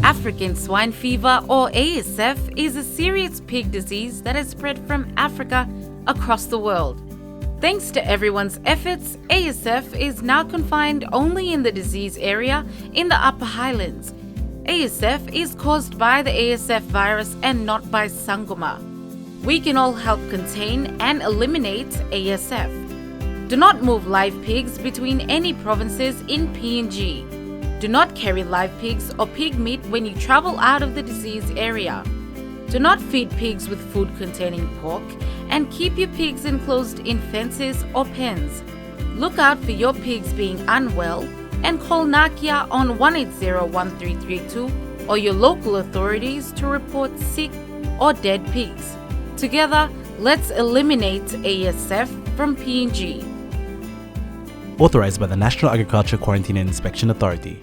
African swine fever, or ASF, is a serious pig disease that has spread from Africa across the world. Thanks to everyone's efforts, ASF is now confined only in the disease area in the Upper Highlands. ASF is caused by the ASF virus and not by sangoma. We can all help contain and eliminate ASF. Do not move live pigs between any provinces in PNG. Do not carry live pigs or pig meat when you travel out of the disease area. Do not feed pigs with food containing pork, and keep your pigs enclosed in fences or pens. Look out for your pigs being unwell and call Nakia on 180-1332 or your local authorities to report sick or dead pigs. Together, let's eliminate ASF from PNG. Authorized by the National Agriculture Quarantine and Inspection Authority.